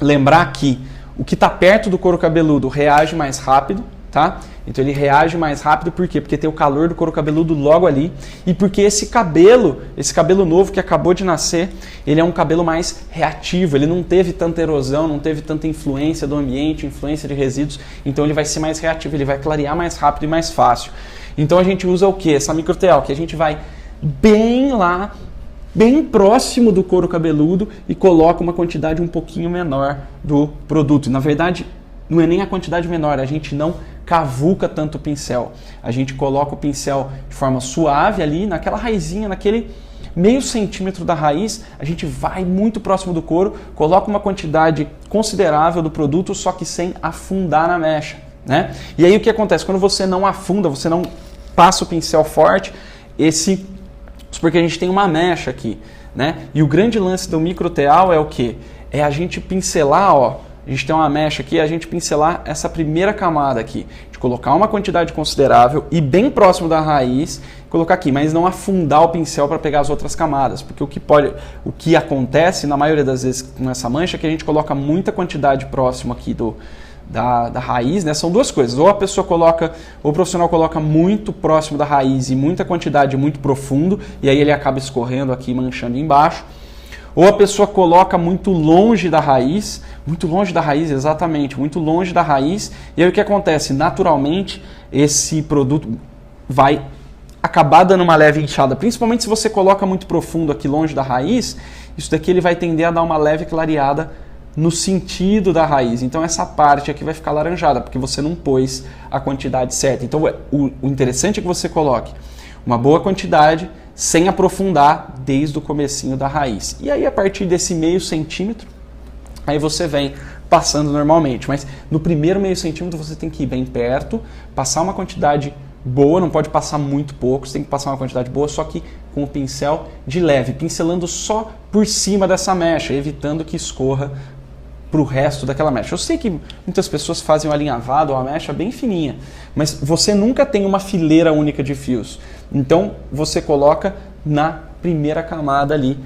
lembrar que o que está perto do couro cabeludo reage mais rápido, tá? Então ele reage mais rápido, por quê? Porque tem o calor do couro cabeludo logo ali, e porque esse cabelo novo que acabou de nascer, ele é um cabelo mais reativo, ele não teve tanta erosão, não teve tanta influência do ambiente, influência de resíduos, então ele vai ser mais reativo, ele vai clarear mais rápido e mais fácil. Então a gente usa o quê? Essa microteal, que a gente vai bem próximo do couro cabeludo e coloca uma quantidade um pouquinho menor do produto. E, na verdade, não é nem a quantidade menor, a gente não cavuca tanto o pincel. A gente coloca o pincel de forma suave ali, naquela raizinha, naquele meio centímetro da raiz, a gente vai muito próximo do couro, coloca uma quantidade considerável do produto, só que sem afundar na mecha, né? E aí o que acontece? Quando você não afunda, você não passa o pincel forte, porque a gente tem uma mecha aqui, né? E o grande lance do microteal é o quê? É a gente pincelar, ó, a gente tem uma mecha aqui, a gente pincelar essa primeira camada aqui, de colocar uma quantidade considerável e bem próximo da raiz, colocar aqui, mas não afundar o pincel para pegar as outras camadas, porque o que acontece na maioria das vezes com essa mancha é que a gente coloca muita quantidade próximo aqui da raiz, né? São duas coisas, ou o profissional coloca muito próximo da raiz e muita quantidade muito profundo, e aí ele acaba escorrendo aqui, manchando embaixo, ou a pessoa coloca muito longe da raiz, exatamente, muito longe da raiz, e aí o que acontece? Naturalmente, esse produto vai acabar dando uma leve inchada, principalmente se você coloca muito profundo aqui longe da raiz, isso daqui ele vai tender a dar uma leve clareada no sentido da raiz. Então essa parte aqui vai ficar laranjada, porque você não pôs a quantidade certa. Então o interessante é que você coloque uma boa quantidade, sem aprofundar desde o comecinho da raiz. E aí a partir desse meio centímetro, aí você vem passando normalmente. Mas no primeiro meio centímetro você tem que ir bem perto, passar uma quantidade boa, não pode passar muito pouco, você tem que passar uma quantidade boa, só que com o pincel de leve, pincelando só por cima dessa mecha, evitando que escorra para o resto daquela mecha. Eu sei que muitas pessoas fazem um alinhavado ou uma mecha bem fininha, mas você nunca tem uma fileira única de fios. Então você coloca na primeira camada ali,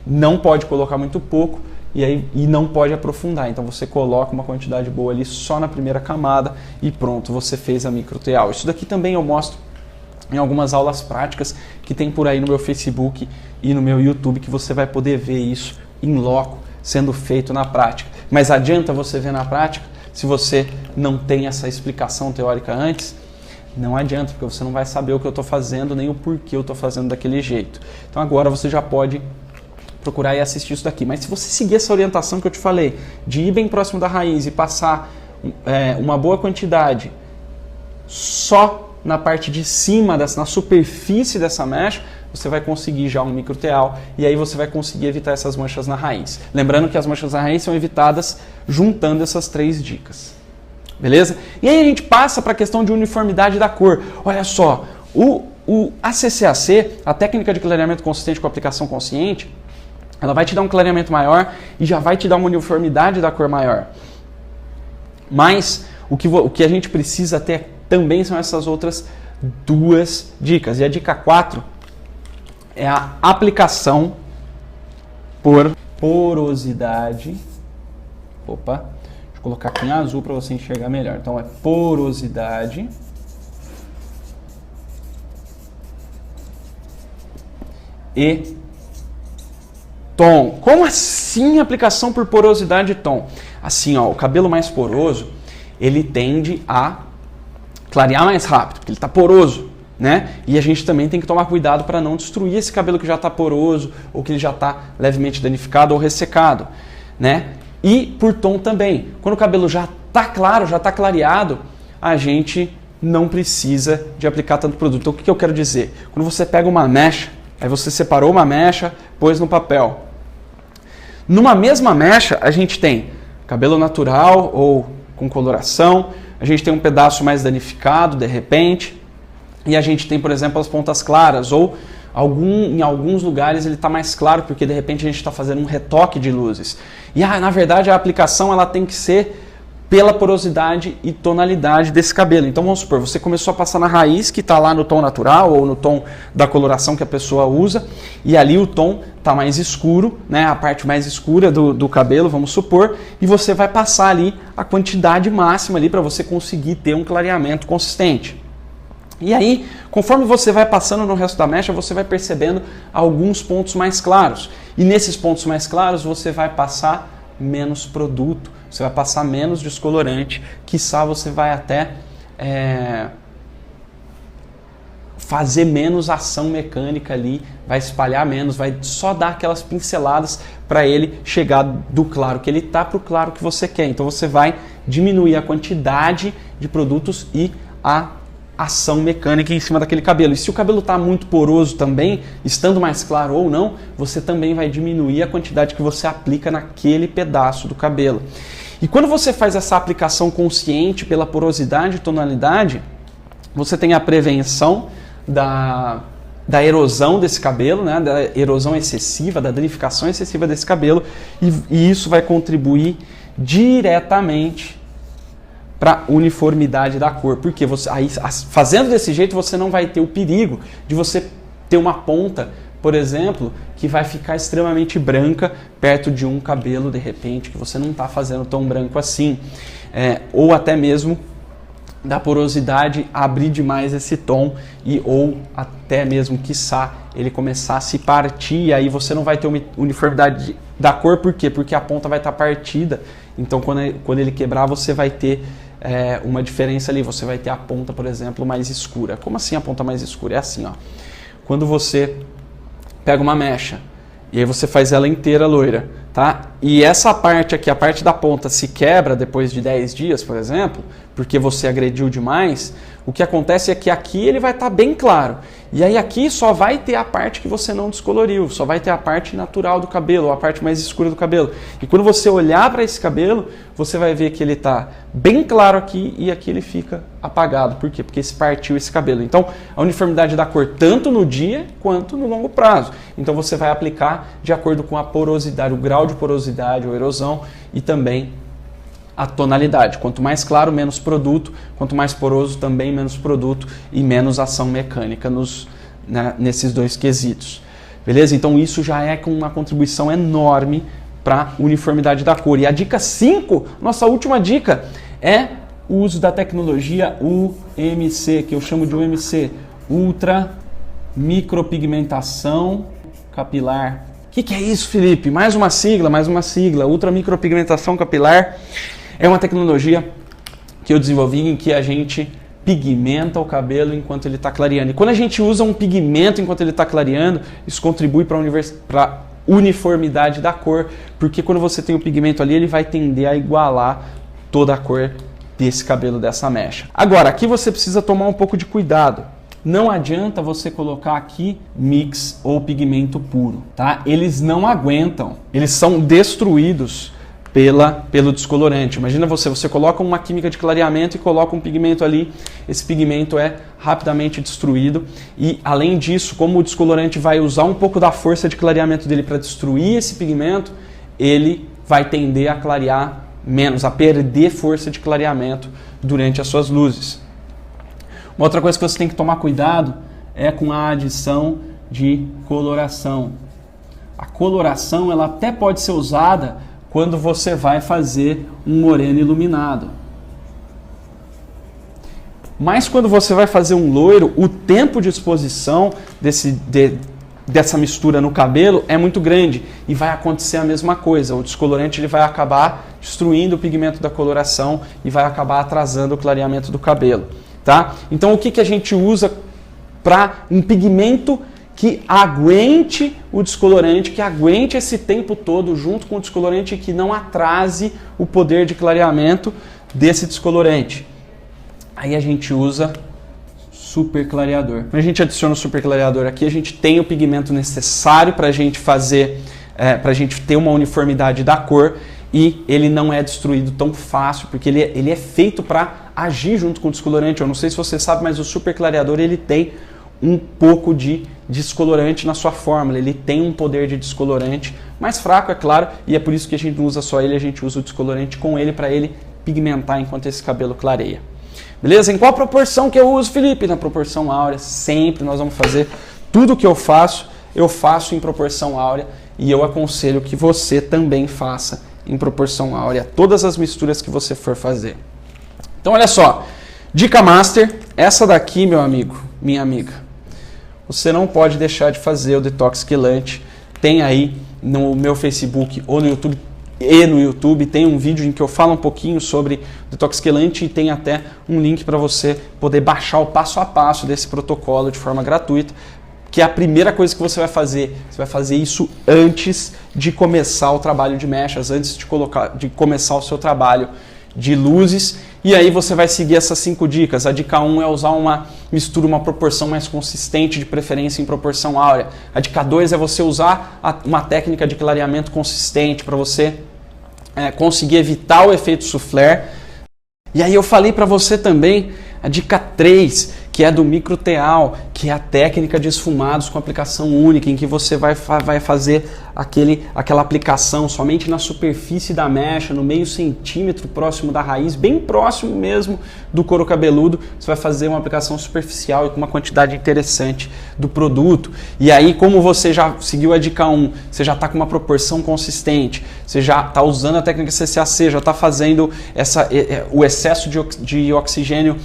não pode colocar muito pouco e não pode aprofundar. Então você coloca uma quantidade boa ali só na primeira camada e pronto, você fez a microteal. Isso daqui também eu mostro em algumas aulas práticas que tem por aí no meu Facebook e no meu YouTube, que você vai poder ver isso em loco sendo feito na prática. Mas adianta você ver na prática? se você não tem essa explicação teórica antes, não adianta, porque você não vai saber o que eu estou fazendo, nem o porquê eu estou fazendo daquele jeito. Então agora você já pode procurar e assistir isso daqui. Mas se você seguir essa orientação que eu te falei, de ir bem próximo da raiz e passar uma boa quantidade só na parte de cima, na superfície dessa mecha, você vai conseguir já um microteal e aí você vai conseguir evitar essas manchas na raiz. Lembrando que as manchas na raiz são evitadas juntando essas 3 dicas. Beleza? E aí a gente passa para a questão de uniformidade da cor. Olha só, a CCAC, a técnica de clareamento consistente com aplicação consciente, ela vai te dar um clareamento maior e já vai te dar uma uniformidade da cor maior. Mas o que a gente precisa ter também são essas outras 2 dicas. E a dica 4 é a aplicação por porosidade. Opa, deixa eu colocar aqui em azul para você enxergar melhor. Então é porosidade e tom. Como assim aplicação por porosidade e tom? Assim, ó, o cabelo mais poroso, ele tende a clarear mais rápido, porque ele está poroso, né? E a gente também tem que tomar cuidado para não destruir esse cabelo que já está poroso ou que ele já está levemente danificado ou ressecado, né? E por tom também. Quando o cabelo já está claro, já está clareado, a gente não precisa de aplicar tanto produto. Então o que eu quero dizer? Quando você pega uma mecha, aí você separou uma mecha, pôs no papel. Numa mesma mecha, a gente tem cabelo natural ou com coloração, a gente tem um pedaço mais danificado, de repente, e a gente tem, por exemplo, as pontas claras, ou em alguns lugares ele está mais claro, porque de repente a gente está fazendo um retoque de luzes. E na verdade a aplicação ela tem que ser pela porosidade e tonalidade desse cabelo. Então vamos supor, você começou a passar na raiz, que está lá no tom natural ou no tom da coloração que a pessoa usa, e ali o tom está mais escuro, né, a parte mais escura do cabelo, vamos supor, e você vai passar ali a quantidade máxima ali para você conseguir ter um clareamento consistente. E aí, conforme você vai passando no resto da mecha, você vai percebendo alguns pontos mais claros. E nesses pontos mais claros você vai passar menos produto, você vai passar menos descolorante, quiçá você vai até fazer menos ação mecânica ali, vai espalhar menos, vai só dar aquelas pinceladas para ele chegar do claro que ele está para o claro que você quer. Então você vai diminuir a quantidade de produtos e a ação mecânica em cima daquele cabelo. E se o cabelo está muito poroso também, estando mais claro ou não, você também vai diminuir a quantidade que você aplica naquele pedaço do cabelo. E quando você faz essa aplicação consciente pela porosidade e tonalidade, você tem a prevenção da erosão desse cabelo, né, da erosão excessiva, da danificação excessiva desse cabelo, e isso vai contribuir diretamente para uniformidade da cor, porque fazendo desse jeito você não vai ter o perigo de você ter uma ponta, por exemplo, que vai ficar extremamente branca perto de um cabelo, de repente, que você não está fazendo tão branco assim, ou até mesmo da porosidade abrir demais esse tom ou até mesmo, quiçá, ele começar a se partir, e aí você não vai ter uma uniformidade da cor. Por quê? Porque a ponta vai estar partida, então quando ele quebrar você vai ter uma diferença ali, você vai ter a ponta, por exemplo, mais escura. Como assim a ponta mais escura? É assim, ó. Quando você pega uma mecha e aí você faz ela inteira loira, tá? E essa parte aqui, a parte da ponta, se quebra depois de 10 dias, por exemplo, porque você agrediu demais, o que acontece é que aqui ele vai estar bem claro. E aí aqui só vai ter a parte que você não descoloriu, só vai ter a parte natural do cabelo, a parte mais escura do cabelo. E quando você olhar para esse cabelo, você vai ver que ele está bem claro aqui e aqui ele fica apagado. Por quê? Porque se partiu esse cabelo. Então, a uniformidade da cor tanto no dia quanto no longo prazo. Então você vai aplicar de acordo com a porosidade, o grau de porosidade ou erosão e também a tonalidade. Quanto mais claro, menos produto. Quanto mais poroso, também menos produto e menos ação mecânica nesses dois quesitos. Beleza? Então isso já é uma contribuição enorme para a uniformidade da cor. E a dica 5, nossa última dica, é o uso da tecnologia UMC, que eu chamo de UMC, Ultra Micropigmentação Capilar. O que é isso, Felipe? Mais uma sigla, Ultra Micropigmentação Capilar. É uma tecnologia que eu desenvolvi em que a gente pigmenta o cabelo enquanto ele está clareando. E quando a gente usa um pigmento enquanto ele está clareando, isso contribui para a uniformidade da cor, porque quando você tem o pigmento ali, ele vai tender a igualar toda a cor desse cabelo, dessa mecha. Agora, aqui você precisa tomar um pouco de cuidado. Não adianta você colocar aqui mix ou pigmento puro, tá? Eles não aguentam, eles são destruídos pelo descolorante. Imagina você coloca uma química de clareamento e coloca um pigmento ali, esse pigmento é rapidamente destruído e além disso, como o descolorante vai usar um pouco da força de clareamento dele para destruir esse pigmento, ele vai tender a clarear menos, a perder força de clareamento durante as suas luzes. Uma outra coisa que você tem que tomar cuidado é com a adição de coloração. A coloração ela até pode ser usada quando você vai fazer um moreno iluminado. Mas quando você vai fazer um loiro, o tempo de exposição dessa mistura no cabelo é muito grande e vai acontecer a mesma coisa. O descolorante ele vai acabar destruindo o pigmento da coloração e vai acabar atrasando o clareamento do cabelo. Tá? Então o que a gente usa para um pigmento que aguente o descolorante, que aguente esse tempo todo junto com o descolorante e que não atrase o poder de clareamento desse descolorante? Aí a gente usa super clareador. Quando a gente adiciona o super clareador aqui, a gente tem o pigmento necessário para a gente fazer, para a gente ter uma uniformidade da cor e ele não é destruído tão fácil, porque ele é feito para agir junto com o descolorante. Eu não sei se você sabe, mas o super clareador ele tem um pouco de descolorante na sua fórmula, ele tem um poder de descolorante mais fraco, é claro, e é por isso que a gente não usa só ele, a gente usa o descolorante com ele para ele pigmentar enquanto esse cabelo clareia. Beleza? Em qual proporção que eu uso, Felipe? Na proporção áurea, sempre nós vamos fazer tudo que eu faço em proporção áurea e eu aconselho que você também faça em proporção áurea todas as misturas que você for fazer. Então olha só, dica master, essa daqui, meu amigo, minha amiga, você não pode deixar de fazer o detox quelante. Tem aí no meu Facebook ou no YouTube, tem um vídeo em que eu falo um pouquinho sobre detox quelante e tem até um link para você poder baixar o passo a passo desse protocolo de forma gratuita, que é a primeira coisa que você vai fazer isso antes de começar o trabalho de mechas, antes de começar o seu trabalho de luzes. E aí você vai seguir essas 5 dicas. A dica 1 é usar uma mistura, uma proporção mais consistente, de preferência em proporção áurea. A dica 2 é você usar uma técnica de clareamento consistente para você conseguir evitar o efeito soufflé. E aí eu falei para você também a dica 3, que é do microteal, que é a técnica de esfumados com aplicação única, em que você vai fazer aquela aplicação somente na superfície da mecha, no meio centímetro próximo da raiz, bem próximo mesmo do couro cabeludo. Você vai fazer uma aplicação superficial e com uma quantidade interessante do produto. E aí, como você já seguiu a dica 1, você já está com uma proporção consistente, você já está usando a técnica CCAC, já está fazendo o excesso de oxigênio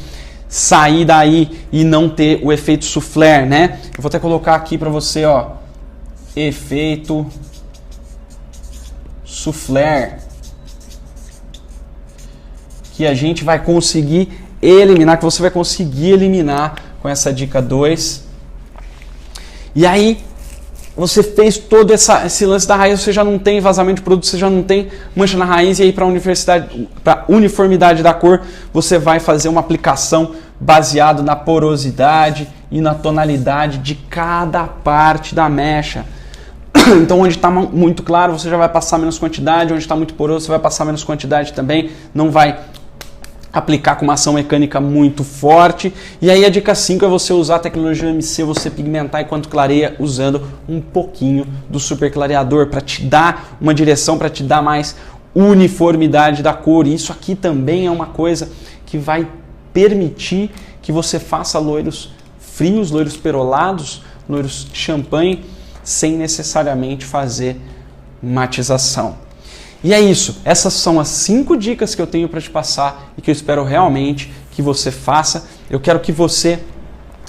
sair daí e não ter o efeito soufflé, né? Eu vou até colocar aqui para você, ó, efeito soufflé, que a gente vai conseguir eliminar, que você vai conseguir eliminar com essa dica 2. E aí, você fez todo esse lance da raiz, você já não tem vazamento de produto, você já não tem mancha na raiz, e aí para uniformidade da cor, você vai fazer uma aplicação baseado na porosidade e na tonalidade de cada parte da mecha. Então, onde está muito claro, você já vai passar menos quantidade, onde está muito poroso, você vai passar menos quantidade também, não vai aplicar com uma ação mecânica muito forte. E aí a dica 5 é você usar a tecnologia MC, você pigmentar enquanto clareia, usando um pouquinho do super clareador para te dar uma direção, para te dar mais uniformidade da cor. E isso aqui também é uma coisa que vai permitir que você faça loiros frios, loiros perolados, loiros de champanhe, sem necessariamente fazer matização. E é isso, essas são as 5 dicas que eu tenho para te passar e que eu espero realmente que você faça. Eu quero que você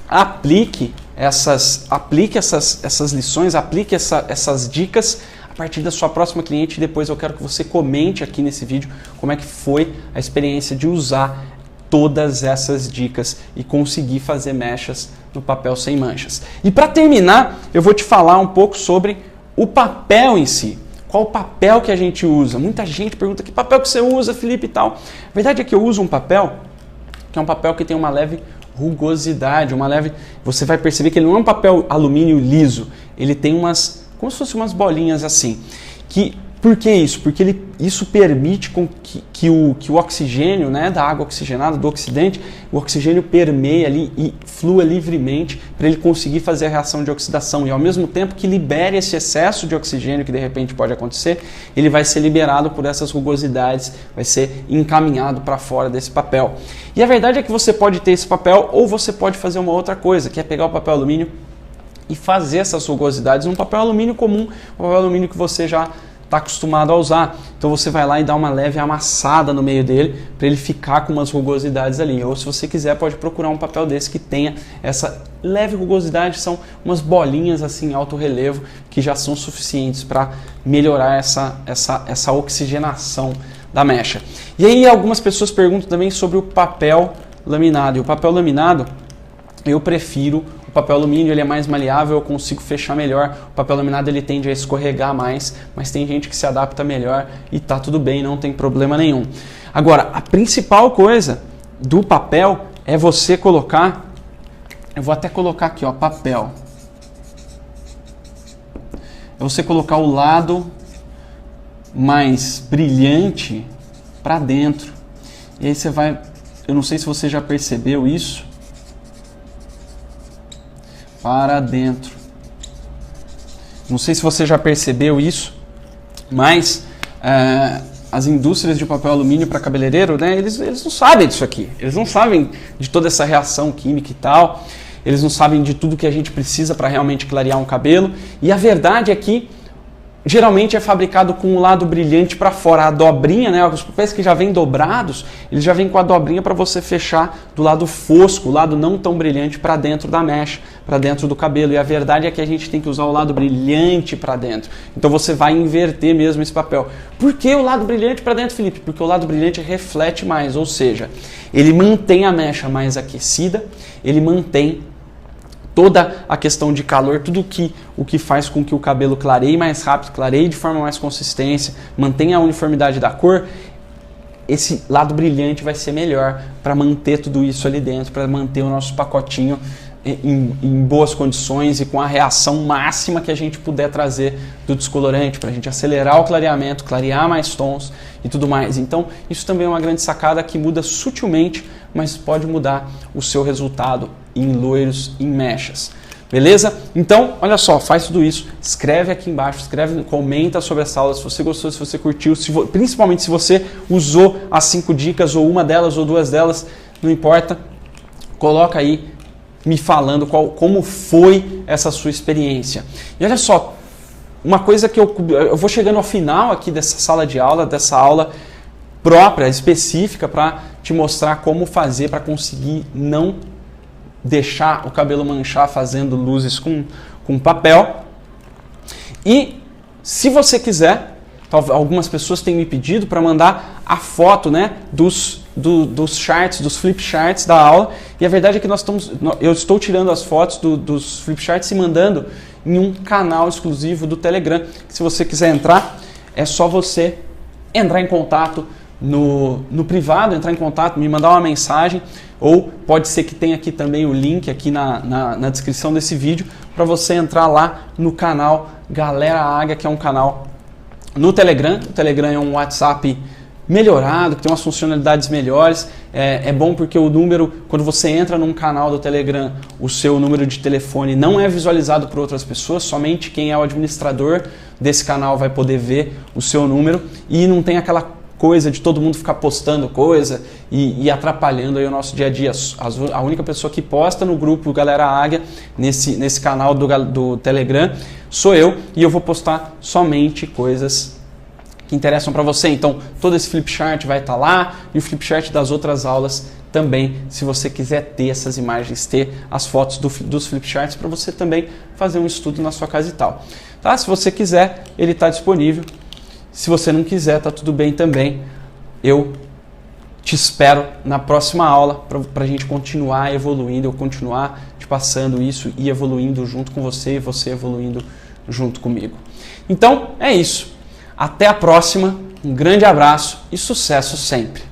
aplique essas lições, aplique essas dicas, partir da sua próxima cliente. Depois eu quero que você comente aqui nesse vídeo como é que foi a experiência de usar todas essas dicas e conseguir fazer mechas no papel sem manchas. E para terminar, eu vou te falar um pouco sobre o papel em si. Qual o papel que a gente usa? Muita gente pergunta que papel que você usa, Felipe, e tal. A verdade é que eu uso um papel que é um papel que tem uma leve rugosidade, você vai perceber que ele não é um papel alumínio liso, ele tem como se fossem umas bolinhas assim. Por que isso? Porque isso permite que o oxigênio, né, da água oxigenada, do oxidante, o oxigênio permeie ali e flua livremente para ele conseguir fazer a reação de oxidação. E ao mesmo tempo que libere esse excesso de oxigênio que de repente pode acontecer, ele vai ser liberado por essas rugosidades, vai ser encaminhado para fora desse papel. E a verdade é que você pode ter esse papel ou você pode fazer uma outra coisa, que é pegar o papel alumínio e fazer essas rugosidades num papel alumínio comum, um papel alumínio que você já está acostumado a usar. Então você vai lá e dá uma leve amassada no meio dele para ele ficar com umas rugosidades ali. Ou se você quiser, pode procurar um papel desse que tenha essa leve rugosidade, são umas bolinhas assim em alto relevo que já são suficientes para melhorar essa oxigenação da mecha. E aí algumas pessoas perguntam também sobre o papel laminado. E o papel laminado eu prefiro o papel alumínio, ele é mais maleável, eu consigo fechar melhor. O papel laminado ele tende a escorregar mais, mas tem gente que se adapta melhor e tá tudo bem, não tem problema nenhum. Agora, a principal coisa do papel é você colocar, eu vou até colocar aqui, ó, papel. É você colocar o lado mais brilhante para dentro. E aí você vai, eu não sei se você já percebeu isso, para dentro. Não sei se você já percebeu isso, mas as indústrias de papel alumínio para cabeleireiro, né, eles não sabem disso aqui. Eles não sabem de toda essa reação química e tal. Eles não sabem de tudo que a gente precisa para realmente clarear um cabelo. E a verdade é que geralmente é fabricado com o lado brilhante para fora, a dobrinha, né? Os papéis que já vêm dobrados, eles já vêm com a dobrinha para você fechar do lado fosco, o lado não tão brilhante para dentro da mecha, para dentro do cabelo. E a verdade é que a gente tem que usar o lado brilhante para dentro. Então você vai inverter mesmo esse papel. Por que o lado brilhante para dentro, Felipe? Porque o lado brilhante reflete mais, ou seja, ele mantém a mecha mais aquecida, ele mantém toda a questão de calor, tudo o que faz com que o cabelo clareie mais rápido, clareie de forma mais consistente, mantenha a uniformidade da cor. Esse lado brilhante vai ser melhor para manter tudo isso ali dentro, para manter o nosso pacotinho em boas condições e com a reação máxima que a gente puder trazer do descolorante, para a gente acelerar o clareamento, clarear mais tons e tudo mais. Então isso também é uma grande sacada que muda sutilmente, mas pode mudar o seu resultado em loiros, em mechas. Beleza? Então, olha só, faz tudo isso, escreve aqui embaixo, comenta sobre essa aula, se você gostou, se você curtiu, principalmente se você usou as 5 dicas, ou uma delas, ou 2 delas, não importa, coloca aí me falando como foi essa sua experiência. E olha só, uma coisa que eu vou chegando ao final aqui dessa sala de aula, dessa aula própria, específica, para te mostrar como fazer para conseguir não deixar o cabelo manchar fazendo luzes com papel. E se você quiser, algumas pessoas têm me pedido para mandar a foto, né, dos charts, dos flip charts da aula, e a verdade é que eu estou tirando as fotos dos flip charts e mandando em um canal exclusivo do Telegram, que se você quiser entrar, é só você entrar em contato no privado, entrar em contato, me mandar uma mensagem, ou pode ser que tenha aqui também o link aqui na descrição desse vídeo, para você entrar lá no canal Galera Águia, que é um canal no Telegram. O Telegram é um WhatsApp melhorado, que tem umas funcionalidades melhores. É bom porque o número, quando você entra num canal do Telegram, o seu número de telefone não é visualizado por outras pessoas, somente quem é o administrador desse canal vai poder ver o seu número, e não tem aquela coisa de todo mundo ficar postando coisa e atrapalhando aí o nosso dia a dia. A única pessoa que posta no grupo Galera Águia, nesse canal do Telegram, sou eu, e eu vou postar somente coisas que interessam para você. Então todo esse flipchart vai estar lá, e o flipchart das outras aulas também, se você quiser ter essas imagens, ter as fotos dos flipcharts para você também fazer um estudo na sua casa e tal. Tá? Se você quiser, ele está disponível. Se você não quiser, tá tudo bem também. Eu te espero na próxima aula para a gente continuar evoluindo, eu continuar te passando isso e evoluindo junto com você e você evoluindo junto comigo. Então, é isso. Até a próxima, um grande abraço e sucesso sempre!